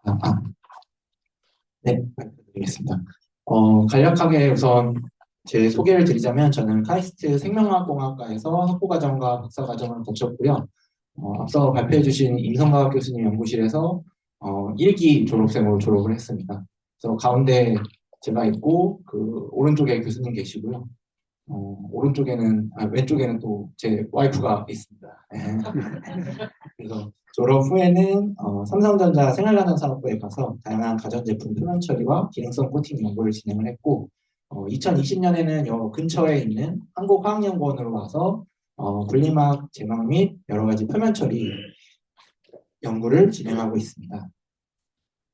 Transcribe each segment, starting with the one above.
아, 아, 네, 알겠습니다. 간략하게 우선 제 소개를 드리자면 저는 카이스트 생명화학공학과에서 학부과정과 박사과정을 거쳤고요. 앞서 발표해 주신 임성과학 교수님 연구실에서 1기 졸업생으로 졸업을 했습니다. 그래서 가운데 제가 있고 그 오른쪽에 교수님 계시고요. 왼쪽에는 또 제 와이프가 있습니다. 그래서 졸업 후에는 삼성전자 생활가전사업부에 가서 다양한 가전제품 표면 처리와 기능성 코팅 연구를 진행을 했고 2020년에는 요 근처에 있는 한국화학연구원으로 와서 분리막 제막 및 여러 가지 표면 처리 연구를 진행하고 있습니다.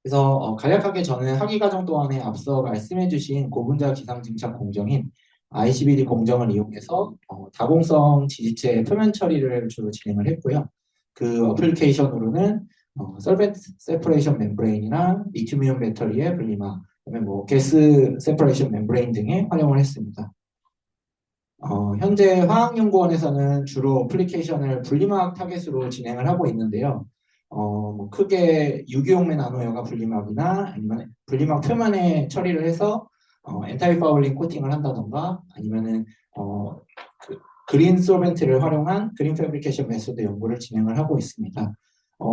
그래서 간략하게 저는 학위과정 동안에 앞서 말씀해주신 고분자 기상증착 공정인 ICBD 공정을 이용해서 다공성 지지체 표면 처리를 주로 진행을 했고요. 그 어플리케이션으로는 솔벤트 세퍼레이션 멤브레인이나 리튬이온 배터리의 분리막, 그다음에 뭐 가스 세퍼레이션 멤브레인 등에 활용을 했습니다. 현재 화학연구원에서는 주로 어플리케이션을 분리막 타겟으로 진행을 하고 있는데요. 뭐 크게 유기용매 나노여과 분리막이나 아니면 분리막 표면에 처리를 해서 엔타이 파울링 코팅을 한다던가 아니면은 그 그린 솔벤트를 활용한 그린 패브리케이션 메소드 연구를 진행을 하고 있습니다.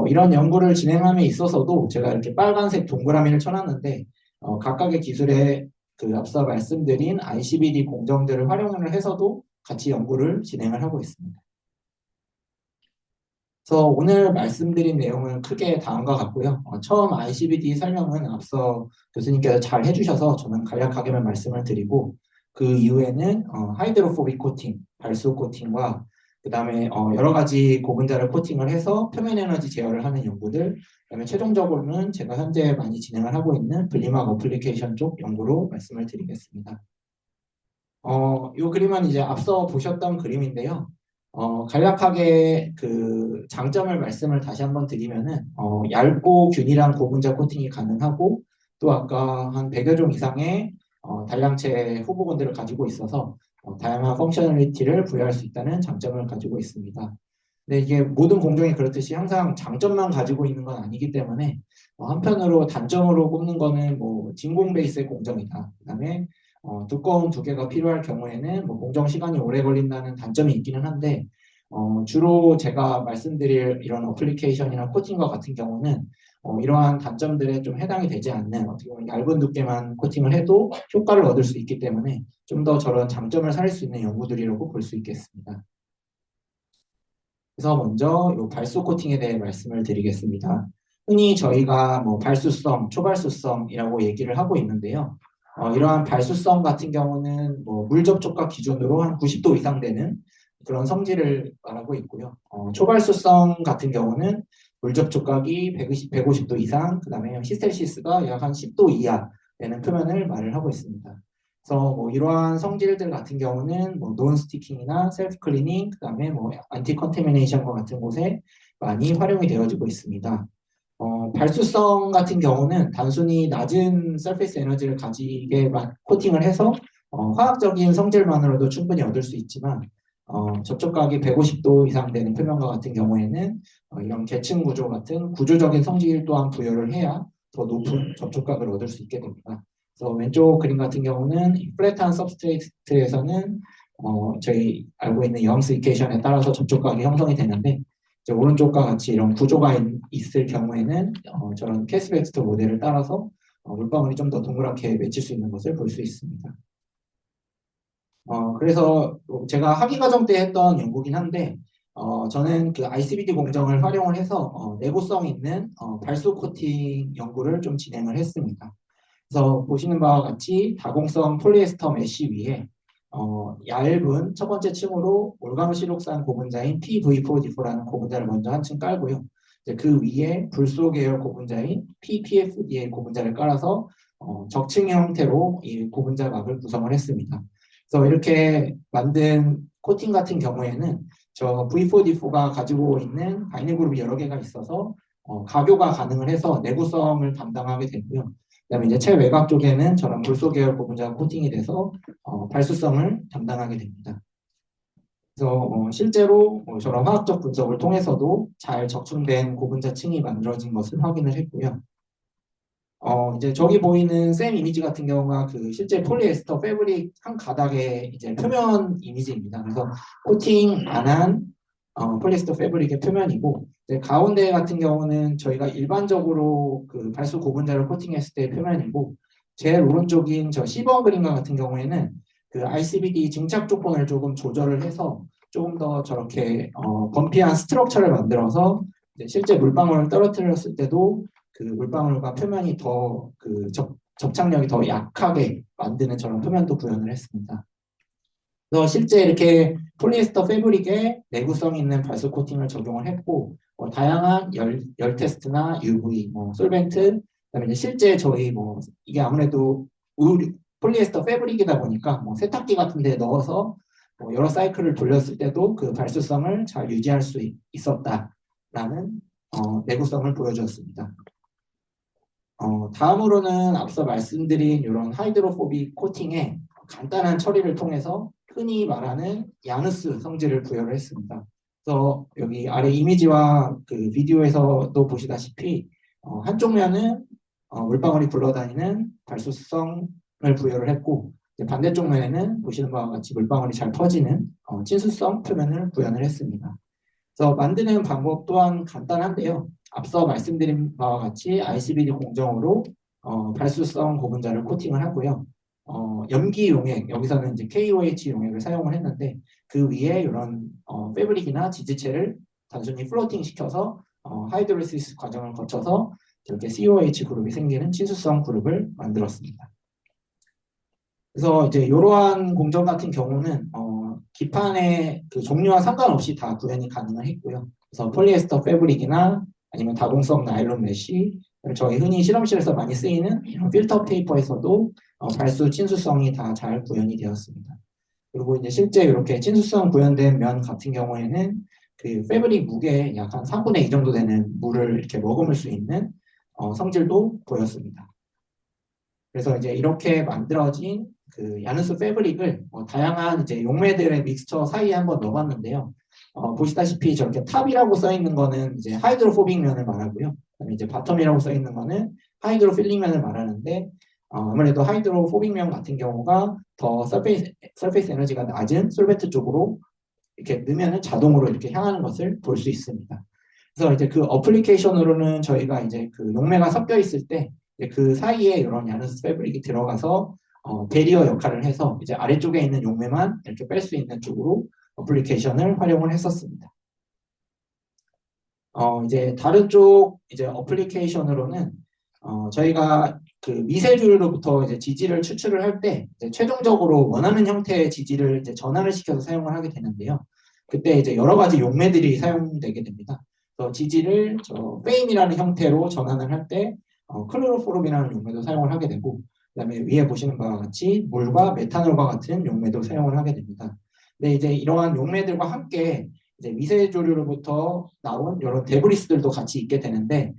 이런 연구를 진행함에 있어서도 제가 이렇게 빨간색 동그라미를 쳐놨는데 각각의 기술의 그 앞서 말씀드린 ICBD 공정들을 활용을 해서도 같이 연구를 진행을 하고 있습니다. 그래서 오늘 말씀드린 내용은 크게 다음과 같고요. 처음 ICBD 설명은 앞서 교수님께서 잘 해주셔서 저는 간략하게만 말씀을 드리고 그 이후에는 하이드로포빅 코팅, 발수 코팅과 그 다음에 여러 가지 고분자를 코팅을 해서 표면 에너지 제어를 하는 연구들, 그다음에 최종적으로는 제가 현재 많이 진행을 하고 있는 분리막 어플리케이션 쪽 연구로 말씀을 드리겠습니다. 이 그림은 이제 앞서 보셨던 그림인데요. 간략하게 그 장점을 말씀을 다시 한번 드리면은, 얇고 균일한 고분자 코팅이 가능하고, 또 아까 한 100여 종 이상의 단량체 후보군들을 가지고 있어서 다양한 펑셔널리티를 부여할 수 있다는 장점을 가지고 있습니다. 근데 이게 모든 공정이 그렇듯이 항상 장점만 가지고 있는 건 아니기 때문에 한편으로 단점으로 꼽는 거는 뭐 진공 베이스의 공정이다. 그다음에 두꺼운 두 개가 필요할 경우에는 뭐 공정 시간이 오래 걸린다는 단점이 있기는 한데 주로 제가 말씀드릴 이런 어플리케이션이나 코팅과 같은 경우는 이러한 단점들에 좀 해당이 되지 않는 어떻게 보면 얇은 두께만 코팅을 해도 효과를 얻을 수 있기 때문에 좀 더 저런 장점을 살릴 수 있는 연구들이라고 볼 수 있겠습니다. 그래서 먼저 이 발수 코팅에 대해 말씀을 드리겠습니다. 흔히 저희가 뭐 발수성, 초발수성이라고 얘기를 하고 있는데요. 이러한 발수성 같은 경우는 뭐 물 접촉과 기준으로 한 90도 이상 되는 그런 성질을 말하고 있고요. 초발수성 같은 경우는 물 접촉각이 150도 이상, 그 다음에 히스테리시스가 약 한 10도 이하 되는 표면을 말을 하고 있습니다. 그래서 뭐 이러한 성질들 같은 경우는 뭐 논 스티킹이나 셀프 클리닝, 그다음에 뭐 안티 컨테미네이션과 같은 곳에 많이 활용이 되어지고 있습니다. 발수성 같은 경우는 단순히 낮은 서페이스 에너지를 가지게만 코팅을 해서 화학적인 성질만으로도 충분히 얻을 수 있지만 접촉각이 150도 이상 되는 표면과 같은 경우에는 이런 계층 구조 같은 구조적인 성질 또한 부여를 해야 더 높은 접촉각을 얻을 수 있게 됩니다. 그래서 왼쪽 그림 같은 경우는 플랫한 서브스트레이트에서는 저희 알고 있는 영스 이퀘이션에 따라서 접촉각이 형성이 되는데 이제 오른쪽과 같이 이런 구조가 있을 경우에는 저런 캐스백스터 모델을 따라서 물방울이 좀 더 동그랗게 맺힐 수 있는 것을 볼 수 있습니다. 그래서 제가 학위 과정 때 했던 연구긴 한데 저는 그 ICBD 공정을 활용을 해서 내구성 있는 발수 코팅 연구를 좀 진행을 했습니다. 그래서 보시는 바와 같이 다공성 폴리에스터 메쉬 위에 얇은 첫 번째 층으로 올가노실록산 고분자인 PV4D4라는 고분자를 먼저 한 층 깔고요. 이제 그 위에 불소 계열 고분자인 PPFD의 고분자를 깔아서 적층 형태로 이 고분자 막을 구성을 했습니다. 그래서 이렇게 만든 코팅 같은 경우에는 저 V4D4가 가지고 있는 바이닐 그룹이 여러 개가 있어서 가교가 가능을 해서 내구성을 담당하게 되고요. 그다음에 이제 최외곽 쪽에는 저런 불소 계열 고분자가 코팅이 돼서 발수성을 담당하게 됩니다. 그래서 실제로 저런 화학적 분석을 통해서도 잘 적충된 고분자층이 만들어진 것을 확인을 했고요. 이제 저기 보이는 샘 이미지 같은 경우가 그 실제 폴리에스터 패브릭 한 가닥의 이제 표면 이미지입니다. 그래서 코팅 안 한 폴리에스터 패브릭의 표면이고, 이제 가운데 같은 경우는 저희가 일반적으로 그 발수 고분자를 코팅했을 때의 표면이고, 제일 오른쪽인 저 10번 그림과 같은 경우에는 그 ICBD 증착 조건을 조금 조절을 해서 조금 더 저렇게 범피한 스트럭처를 만들어서 이제 실제 물방울을 떨어뜨렸을 때도 그 물방울과 표면이 더 그 접착력이 더 약하게 만드는 저런 표면도 구현을 했습니다. 그래서 실제 이렇게 폴리에스터 패브릭에 내구성 있는 발수 코팅을 적용을 했고, 다양한 열 테스트나 UV, 솔벤트, 그다음에 이제 실제 저희 이게 아무래도 폴리에스터 패브릭이다 보니까 세탁기 같은 데 넣어서 여러 사이클을 돌렸을 때도 그 발수성을 잘 유지할 수 있었다라는 내구성을 보여주었습니다. 다음으로는 앞서 말씀드린 이런 하이드로포빅 코팅에 간단한 처리를 통해서 흔히 말하는 야누스 성질을 부여를 했습니다. 그래서 여기 아래 이미지와 그 비디오에서도 보시다시피 한쪽 면은 물방울이 굴러다니는 발수성을 부여를 했고, 반대쪽 면에는 보시는 바와 같이 물방울이 잘 퍼지는 친수성 표면을 구현을 했습니다. 그래서 만드는 방법 또한 간단한데요. 앞서 말씀드린 바와 같이 ICBD 공정으로 발수성 고분자를 코팅을 하고요. 염기 용액, 여기서는 이제 KOH 용액을 사용을 했는데, 그 위에 이런 패브릭이나 지지체를 단순히 플로팅 시켜서 하이드로시스 과정을 거쳐서 이렇게 COH 그룹이 생기는 친수성 그룹을 만들었습니다. 그래서 이제 이러한 공정 같은 경우는 기판의 그 종류와 상관없이 다 구현이 가능을 했고요. 그래서 폴리에스터 패브릭이나 아니면 다공성 나일론 메쉬, 저희 흔히 실험실에서 많이 쓰이는 이런 필터 페이퍼에서도 발수 친수성이 다 잘 구현이 되었습니다. 그리고 이제 실제 이렇게 친수성 구현된 면 같은 경우에는 그 패브릭 무게의 약 한 3분의 2 정도 되는 물을 이렇게 머금을 수 있는 성질도 보였습니다. 그래서 이제 이렇게 만들어진 그 야누스 패브릭을 다양한 이제 용매들의 믹스처 사이에 한번 넣어봤는데요. 보시다시피 저렇게 탑이라고 써 있는 거는 이제 하이드로포빅 면을 말하고요. 그다음에 이제 바텀이라고 써 있는 거는 하이드로필링 면을 말하는데, 아무래도 하이드로포빅 면 같은 경우가 더 서페이스 에너지가 낮은 솔벤트 쪽으로 이렇게 넣으면 자동으로 이렇게 향하는 것을 볼 수 있습니다. 그래서 이제 그 어플리케이션으로는 저희가 이제 그 용매가 섞여 있을 때 그 사이에 이런 야누스 패브릭이 들어가서 베리어 역할을 해서 이제 아래쪽에 있는 용매만 이렇게 뺄 수 있는 쪽으로 어플리케이션을 활용을 했었습니다. 이제 다른 쪽 이제 어플리케이션으로는 저희가 그 미세줄로부터 이제 지지를 추출을 할 때 최종적으로 원하는 형태의 지지를 이제 전환을 시켜서 사용을 하게 되는데요. 그때 이제 여러 가지 용매들이 사용되게 됩니다. 그래서 지지를 페임이라는 형태로 전환을 할 때 클로로포름이라는 용매도 사용을 하게 되고, 그다음에 위에 보시는 바와 같이 물과 메탄올과 같은 용매도 사용을 하게 됩니다. 근데 이제 이러한 용매들과 함께 이제 미세조류로부터 나온 이런 데브리스들도 같이 있게 되는데,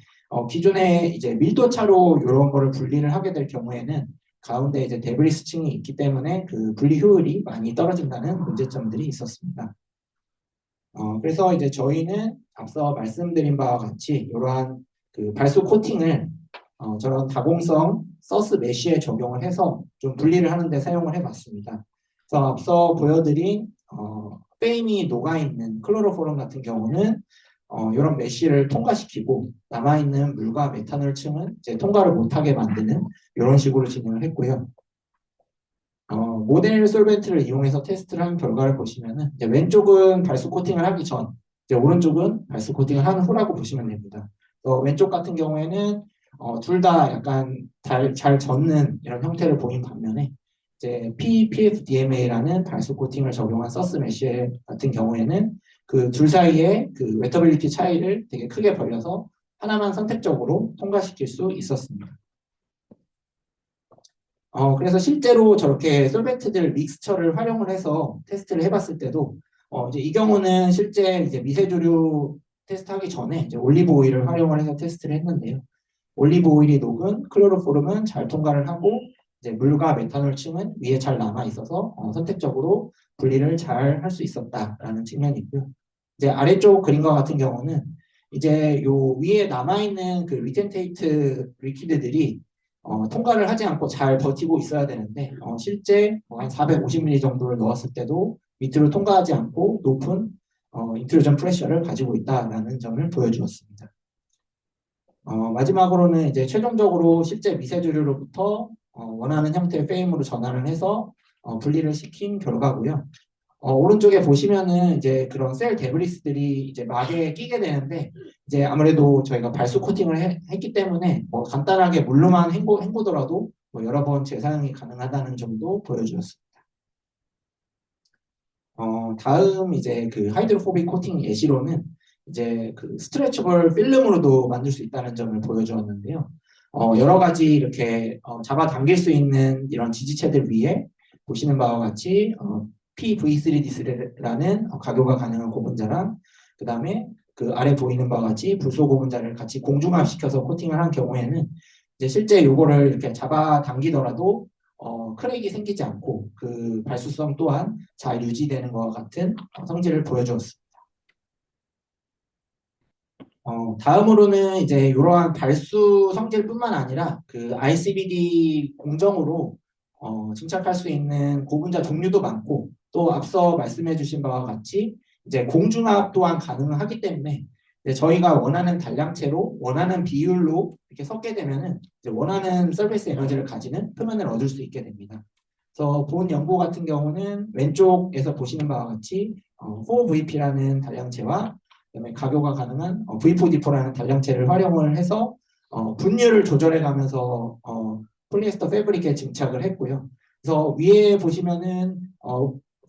기존에 이제 밀도 차로 이런 거를 분리를 하게 될 경우에는 가운데 이제 데브리스층이 있기 때문에 그 분리 효율이 많이 떨어진다는 문제점들이 있었습니다. 그래서 이제 저희는 앞서 말씀드린 바와 같이 이러한 그 발수 코팅을 저런 다공성 서스 메쉬에 적용을 해서 좀 분리를 하는데 사용을 해봤습니다. 그래서 앞서 보여드린 페임이 녹아있는 클로로포름 같은 경우는 이런 메쉬를 통과시키고 남아있는 물과 메탄올층은 이제 통과를 못하게 만드는 이런 식으로 진행을 했고요. 모델 솔벤트를 이용해서 테스트를 한 결과를 보시면은 이제 왼쪽은 발수 코팅을 하기 전, 이제 오른쪽은 발수 코팅을 한 후라고 보시면 됩니다. 왼쪽 같은 경우에는 둘 다 약간 잘 젖는 이런 형태를 보인 반면에 이제 PPFDMA라는 발수 코팅을 적용한 서스 메쉬 같은 경우에는 그 둘 사이의 그 웨터빌리티 차이를 되게 크게 벌려서 하나만 선택적으로 통과시킬 수 있었습니다. 그래서 실제로 저렇게 솔벤트들 믹스처를 활용을 해서 테스트를 해봤을 때도 이제 이 경우는 실제 이제 미세조류 테스트하기 전에 이제 올리브 오일을 활용을 해서 테스트를 했는데요. 올리브 오일이 녹은 클로로포름은 잘 통과를 하고 이제 물과 메탄올층은 위에 잘 남아 있어서 선택적으로 분리를 잘 할 수 있었다라는 측면이 있고요. 이제 아래쪽 그림과 같은 경우는 이제 요 위에 남아 있는 그 리텐테이트 리퀴드들이 통과를 하지 않고 잘 버티고 있어야 되는데 실제 한 450ml 정도를 넣었을 때도 밑으로 통과하지 않고 높은 인트루전 프레셔를 가지고 있다라는 점을 보여주었습니다. 마지막으로는 이제 최종적으로 실제 미세주류로부터 원하는 형태의 페임으로 전환을 해서 분리를 시킨 결과고요. 오른쪽에 보시면은 이제 그런 셀 데브리스들이 이제 막에 끼게 되는데 이제 아무래도 저희가 발수 코팅을 했기 때문에 뭐 간단하게 물로만 헹구더라도 뭐 여러 번 재사용이 가능하다는 점도 보여주었습니다. 다음 이제 그 하이드로포빅 코팅 예시로는 이제 그 스트레쳐블 필름으로도 만들 수 있다는 점을 보여주었는데요. 여러 가지 이렇게 잡아당길 수 있는 이런 지지체들 위에 보시는 바와 같이 PV3D라는 각효가 가능한 고분자랑 그 다음에 그 아래 보이는 바와 같이 불소 고분자를 같이 공중압시켜서 코팅을 한 경우에는 이제 실제 요거를 이렇게 잡아당기더라도 크랙이 생기지 않고 그 발수성 또한 잘 유지되는 것과 같은 성질을 보여주었습니다. 다음으로는 이제 이러한 발수 성질뿐만 아니라 그 ICBD 공정으로 증착할 수 있는 고분자 종류도 많고 또 앞서 말씀해 주신 바와 같이 이제 공중압 또한 가능하기 때문에 저희가 원하는 단량체로 원하는 비율로 이렇게 섞게 되면은 이제 원하는 서비스 에너지를 가지는 표면을 얻을 수 있게 됩니다. 그래서 본 연구 같은 경우는 왼쪽에서 보시는 바와 같이 4VP라는 단량체와 그다음에 각효가 가능한 V4D4라는 단량체를 활용을 해서 분율을 조절해 가면서 폴리에스터 패브릭에 증착을 했고요. 그래서 위에 보시면은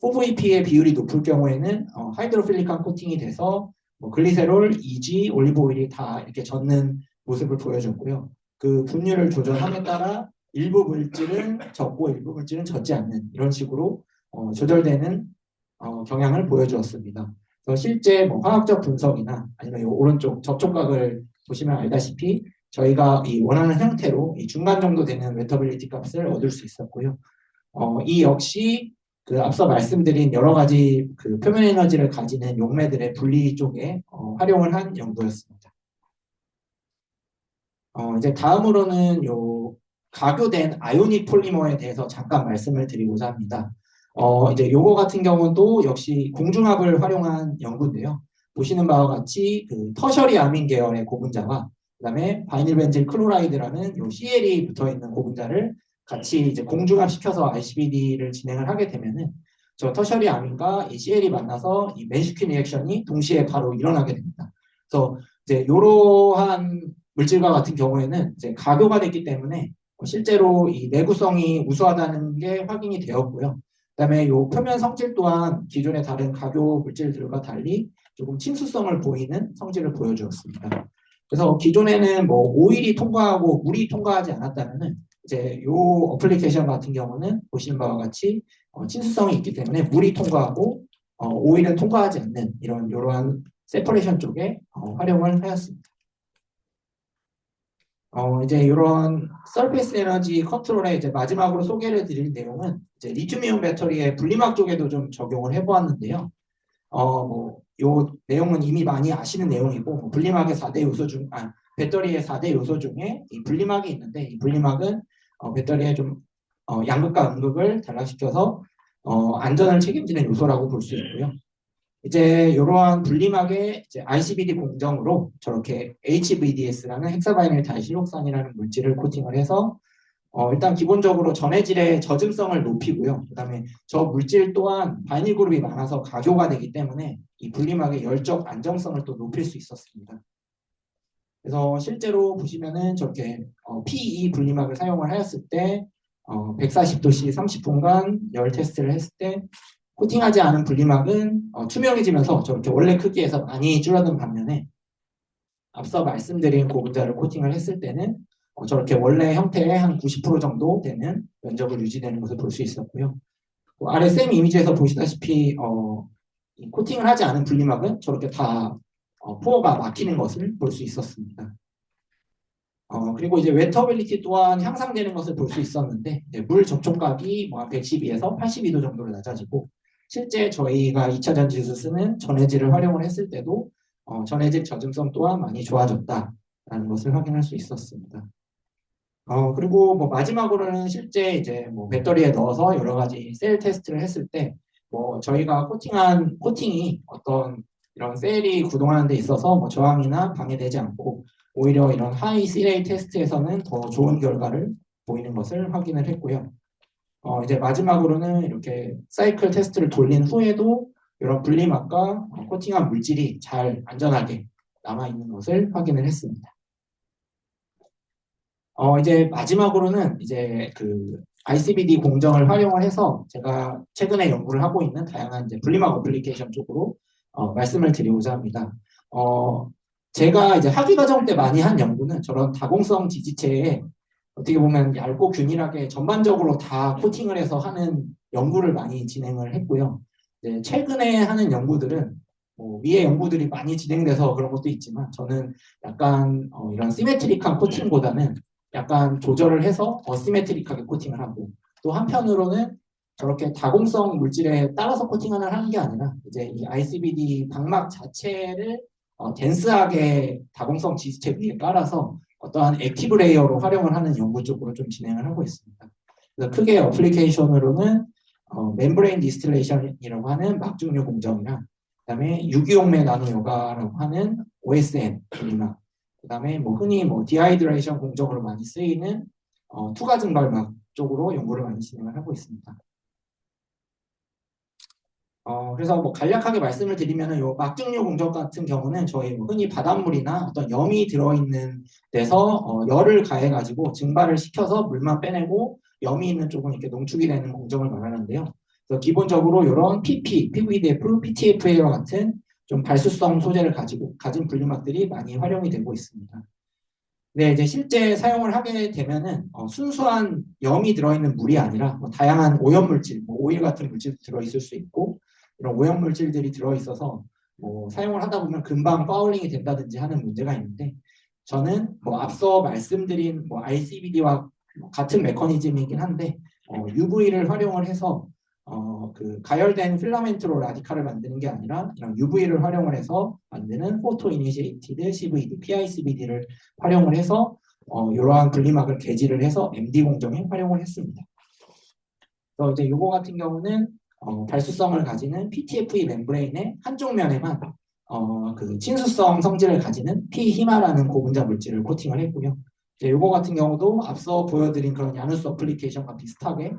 4VP의 비율이 높을 경우에는 하이드로필릭한 코팅이 돼서 뭐 글리세롤, 이지, 올리브 오일이 다 이렇게 젖는 모습을 보여줬고요. 그 분율을 조절함에 따라 일부 물질은 젖고 일부 물질은 젖지 않는 이런 식으로 조절되는 경향을 보여주었습니다. 그래서 실제 뭐 화학적 분석이나 아니면 이 오른쪽 접촉각을 보시면 알다시피 저희가 이 원하는 형태로 이 중간 정도 되는 웨터빌리티 값을 얻을 수 있었고요. 이 역시 그 앞서 말씀드린 여러 가지 그 표면 에너지를 가지는 용매들의 분리 쪽에 활용을 한 연구였습니다. 이제 다음으로는 요 가교된 아이오닉 폴리머에 대해서 잠깐 말씀을 드리고자 합니다. 이제 요거 같은 경우도 역시 공중압을 활용한 연구인데요. 보시는 바와 같이 그 터셔리 아민 계열의 고분자와 그다음에 바이닐 벤질 클로라이드라는 요 CL이 붙어 있는 고분자를 같이 이제 공중압 시켜서 ICBD를 진행을 하게 되면은 저 터셔리 아민과 이 CL이 만나서 이 맨슈킨 리액션이 동시에 바로 일어나게 됩니다. 그래서 이제 이러한 물질과 같은 경우에는 이제 가교가 됐기 때문에 실제로 이 내구성이 우수하다는 게 확인이 되었고요. 그다음에 이 표면 성질 또한 기존의 다른 가교 물질들과 달리 조금 침수성을 보이는 성질을 보여주었습니다. 그래서 기존에는 뭐 오일이 통과하고 물이 통과하지 않았다면은 이제 이 어플리케이션 같은 경우는 보시는 바와 같이 침수성이 있기 때문에 물이 통과하고 오일은 통과하지 않는 이러한 세퍼레이션 쪽에 활용을 하였습니다. 이제 이런 서페이스 에너지 컨트롤의 이제 마지막으로 소개를 드릴 내용은 이제 리튬이온 배터리의 분리막 쪽에도 좀 적용을 해보았는데요. 요 내용은 이미 많이 아시는 내용이고 분리막의 4대 요소 중, 배터리의 4대 요소 중에 이 분리막이 있는데 이 분리막은 배터리의 좀 양극과 음극을 단락시켜서 안전을 책임지는 요소라고 볼 수 있고요. 이제 이러한 분리막의 이제 ICBD 공정으로 저렇게 HVDS라는 헥사바이닐 다이실록산이라는 물질을 코팅을 해서 일단 기본적으로 전해질의 젖음성을 높이고요. 그다음에 저 물질 또한 바이닐 그룹이 많아서 가교가 되기 때문에 이 분리막의 열적 안정성을 또 높일 수 있었습니다. 그래서 실제로 보시면은 저렇게 PE 분리막을 사용을 하였을 때 140도씨 30분간 열 테스트를 했을 때 코팅하지 않은 분리막은 투명해지면서 저렇게 원래 크기에서 많이 줄어든 반면에 앞서 말씀드린 고분자를 코팅을 했을 때는 저렇게 원래 형태의 한 90% 정도 되는 면적을 유지되는 것을 볼 수 있었고요. 아래 쌤 이미지에서 보시다시피 코팅을 하지 않은 분리막은 저렇게 다 포어가 막히는 것을 볼 수 있었습니다. 그리고 이제 웨터빌리티 또한 향상되는 것을 볼 수 있었는데 이제 물 접촉각이 뭐 112에서 82도 정도로 낮아지고 실제 저희가 2차 전지에서 쓰는 전해질을 활용을 했을 때도 전해질 젖음성 또한 많이 좋아졌다라는 것을 확인할 수 있었습니다. 그리고 뭐 마지막으로는 실제 이제 뭐 배터리에 넣어서 여러 가지 셀 테스트를 했을 때 뭐 저희가 코팅한 코팅이 어떤 이런 셀이 구동하는 데 있어서 뭐 저항이나 방해되지 않고 오히려 이런 하이 CLA 테스트에서는 더 좋은 결과를 보이는 것을 확인을 했고요. 이제 마지막으로는 이렇게 사이클 테스트를 돌린 후에도 이런 분리막과 코팅한 물질이 잘 안전하게 남아있는 것을 확인을 했습니다. 이제 마지막으로는 이제 그 ICBD 공정을 활용을 해서 제가 최근에 연구를 하고 있는 다양한 이제 분리막 어플리케이션 쪽으로 말씀을 드리고자 합니다. 제가 이제 학위 과정 때 많이 한 연구는 저런 다공성 지지체에 어떻게 보면 얇고 균일하게 전반적으로 다 코팅을 해서 하는 연구를 많이 진행을 했고요. 이제 최근에 하는 연구들은 뭐 위에 연구들이 많이 진행돼서 그런 것도 있지만 저는 약간 이런 시메트릭한 코팅보다는 약간 조절을 해서 어시메트릭하게 코팅을 하고 또 한편으로는 저렇게 다공성 물질에 따라서 코팅을 하는 게 아니라 이제 이 ICBD 방막 자체를 덴스하게 다공성 지지체 위에 깔아서 어떠한 액티브 레이어로 활용을 하는 연구 쪽으로 좀 진행을 하고 있습니다. 그래서 크게 어플리케이션으로는 멤브레인 디스틸레이션이라고 하는 막중류 공정이랑 그다음에 유기용매 나노 요가라고 하는 OSN 분리막 그다음에 뭐 흔히 뭐 디하이드레이션 공정으로 많이 쓰이는 투과 증발막 쪽으로 연구를 많이 진행을 하고 있습니다. 그래서 뭐 간략하게 말씀을 드리면은 요 막중류 공정 같은 경우는 저희 뭐 흔히 바닷물이나 어떤 염이 들어있는 데서 열을 가해가지고 증발을 시켜서 물만 빼내고 염이 있는 쪽은 이렇게 농축이 되는 공정을 말하는데요. 그래서 기본적으로 이런 PP, PVDF, PTFA와 같은 좀 발수성 소재를 가진 분리막들이 많이 활용이 되고 있습니다. 네, 이제 실제 사용을 하게 되면은 순수한 염이 들어있는 물이 아니라 뭐 다양한 오염물질, 뭐 오일 같은 물질도 들어있을 수 있고 이런 오염물질들이 들어있어서 뭐 사용을 하다 보면 금방 파울링이 된다든지 하는 문제가 있는데 저는 뭐 앞서 말씀드린 뭐 ICBD와 같은 메커니즘이긴 한데 UV를 활용을 해서 그 가열된 필라멘트로 라디칼을 만드는 게 아니라 이런 UV를 활용을 해서 만드는 포토 이니시에이티드 CVD, PICBD를 활용을 해서 이러한 분리막을 개질을 해서 MD 공정에 활용을 했습니다. 그래서 이제 이거 같은 경우는 발수성을 가지는 PTFE 멤브레인의 한쪽 면에만 그 친수성 성질을 가지는 P히마라는 고분자 물질을 코팅을 했고요. 이제 이거 같은 경우도 앞서 보여드린 그런 야누스 어플리케이션과 비슷하게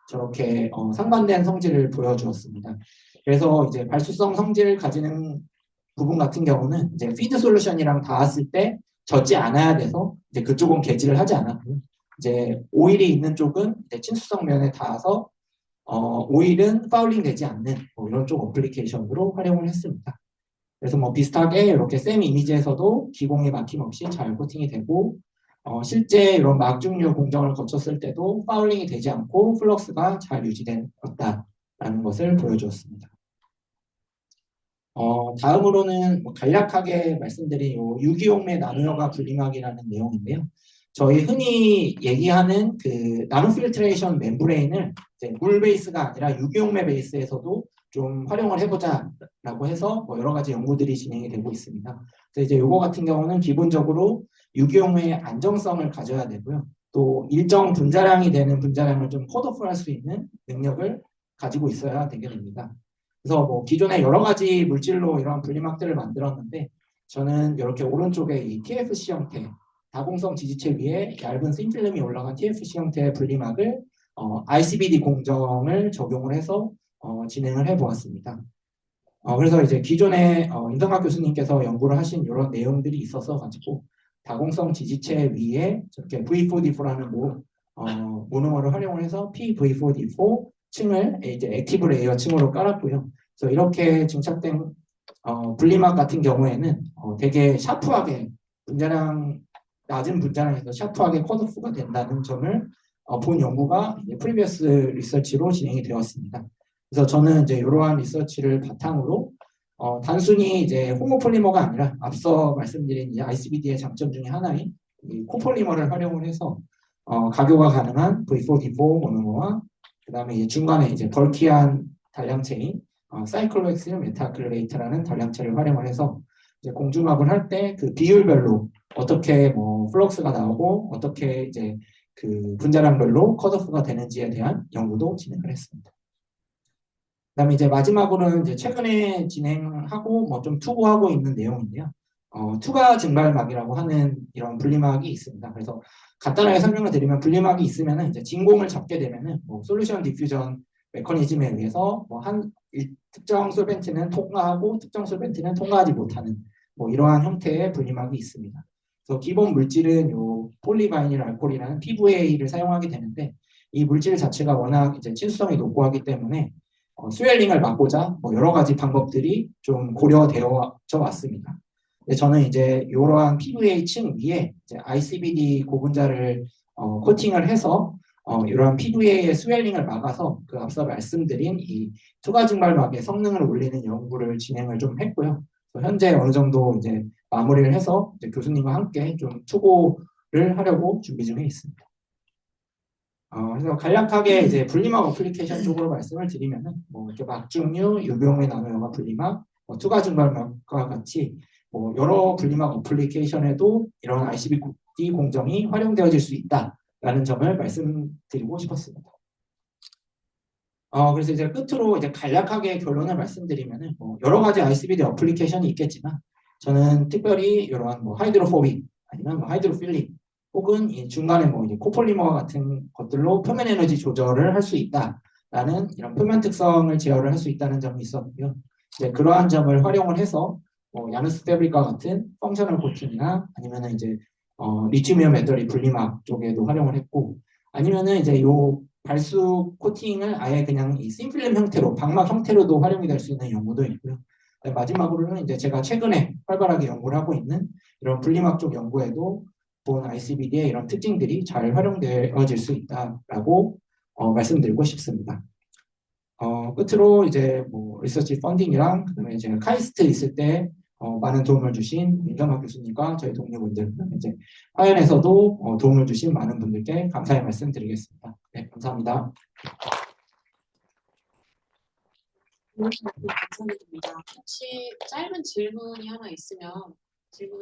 저렇게 상반된 성질을 보여주었습니다. 그래서 이제 발수성 성질을 가지는 부분 같은 경우는 이제 피드 솔루션이랑 닿았을 때 젖지 않아야 돼서 이제 그쪽은 개질을 하지 않았고요. 이제 오일이 있는 쪽은 이제 친수성 면에 닿아서 오일은 파울링 되지 않는 뭐 이런 쪽 어플리케이션으로 활용을 했습니다. 그래서 뭐 비슷하게 이렇게 샘 이미지에서도 기공이 막힘없이 잘 코팅이 되고 실제 이런 막중류 공정을 거쳤을 때도 파울링이 되지 않고 플럭스가 잘 유지되었다라는 것을 보여주었습니다. 다음으로는 뭐 간략하게 말씀드린 요 유기용매 나노효과 분리막이라는 내용인데요. 저희 흔히 얘기하는 그 나노 필트레이션 멤브레인을 이제 물 베이스가 아니라 유기용매 베이스에서도 좀 활용을 해보자라고 해서 뭐 여러 가지 연구들이 진행이 되고 있습니다. 그래서 이제 요거 같은 경우는 기본적으로 유기용매의 안정성을 가져야 되고요. 또 일정 분자량이 되는 분자량을 좀 컷오프할 수 있는 능력을 가지고 있어야 되게 됩니다. 그래서 뭐 기존에 여러 가지 물질로 이런 분리막들을 만들었는데 저는 이렇게 오른쪽에 이 TFC 형태 다공성 지지체 위에 얇은 싱필름이 올라간 TFC 형태의 분리막을 ICBD 공정을 적용을 해서 진행을 해보았습니다. 그래서 이제 기존에 임성학 교수님께서 연구를 하신 이런 내용들이 있어서 가지고 다공성 지지체 위에 저렇게 V4D4라는 모노머를 활용을 해서 PV4D4 층을 이제 액티브 레이어 층으로 깔았고요. 그래서 이렇게 증착된 분리막 같은 경우에는 되게 샤프하게 분자량 낮은 분자량에서 샤프하게 컷오프가 된다는 점을 본 연구가 프리비어스 리서치로 진행이 되었습니다. 그래서 저는 이제 이러한 리서치를 바탕으로 단순히 이제 호모폴리머가 아니라 앞서 말씀드린 이 ICBD의 장점 중에 하나인 이 코폴리머를 활용을 해서 가교가 가능한 V4D4 모노머와 그다음에 이제 중간에 이제 벌키한 단량체인 사이클로엑스 메타클레이트라는 단량체를 활용을 해서 이제 공중압을 할 때 그 비율별로 어떻게 뭐 플럭스가 나오고 어떻게 이제 그 분자량별로 컷오프가 되는지에 대한 연구도 진행을 했습니다. 그다음에 이제 마지막으로는 이제 최근에 진행하고 뭐 좀 투구하고 있는 내용인데요. 투과 증발막이라고 하는 이런 분리막이 있습니다. 그래서 간단하게 설명을 드리면 분리막이 있으면은 이제 진공을 잡게 되면은 뭐 솔루션 디퓨전 메커니즘에 의해서 뭐 한 특정 솔벤트는 통과하고 특정 솔벤트는 통과하지 못하는 뭐 이러한 형태의 분리막이 있습니다. 그래서 기본 물질은 요 폴리바이닐 알코올이라는 PVA를 사용하게 되는데 이 물질 자체가 워낙 이제 친수성이 높고 하기 때문에 스웰링을 막고자 뭐 여러 가지 방법들이 좀 고려되어 왔습니다. 저는 이제 이러한 PVA 층 위에 이제 ICBD 고분자를 코팅을 해서 이러한 PVA의 스웰링을 막아서 그 앞서 말씀드린 이 투과 증발막의 성능을 올리는 연구를 진행을 좀 했고요. 현재 어느 정도 이제 마무리를 해서 이제 교수님과 함께 좀 투고를 하려고 준비 중에 있습니다. 그래서 간략하게 이제 분리막 어플리케이션 쪽으로 말씀을 드리면은 뭐 이렇게 막중류, 유병의 나노영화 분리막, 뭐 투과 증발막과 같이 뭐 여러 분리막 어플리케이션에도 이런 ICBD 공정이 활용되어질 수 있다라는 점을 말씀드리고 싶었습니다. 그래서 이제 끝으로 이제 간략하게 결론을 말씀드리면은 뭐 여러 가지 ICBD 어플리케이션이 있겠지만 저는 특별히 이러한 뭐 하이드로포빅 아니면 뭐 하이드로필릭 혹은 이 중간에 뭐 이제 코폴리머 같은 것들로 표면 에너지 조절을 할 수 있다라는 이런 표면 특성을 제어를 할 수 있다는 점이 있었고요. 이제 그러한 점을 활용을 해서 뭐 야누스 패브릭과 같은 펑셔널 코팅이나 아니면은 이제 리튬이온 배터리 분리막 쪽에도 활용을 했고 아니면은 이제 요 발수 코팅을 아예 그냥 이 심플림 형태로 방막 형태로도 활용이 될 수 있는 연구도 있고요. 마지막으로는 이제 제가 최근에 활발하게 연구를 하고 있는 이런 분리막 쪽 연구에도 본 ICBD의 이런 특징들이 잘 활용되어질 수 있다라고 말씀드리고 싶습니다. 끝으로 이제 뭐 리서치 펀딩이랑 그다음에 제가 카이스트 있을 때 많은 도움을 주신 민경학 교수님과 저희 동료분들 이제 화연에서도 도움을 주신 많은 분들께 감사의 말씀 드리겠습니다. 네, 감사합니다. 감사드립니다. 혹시 짧은 질문이 하나 있으면 질문을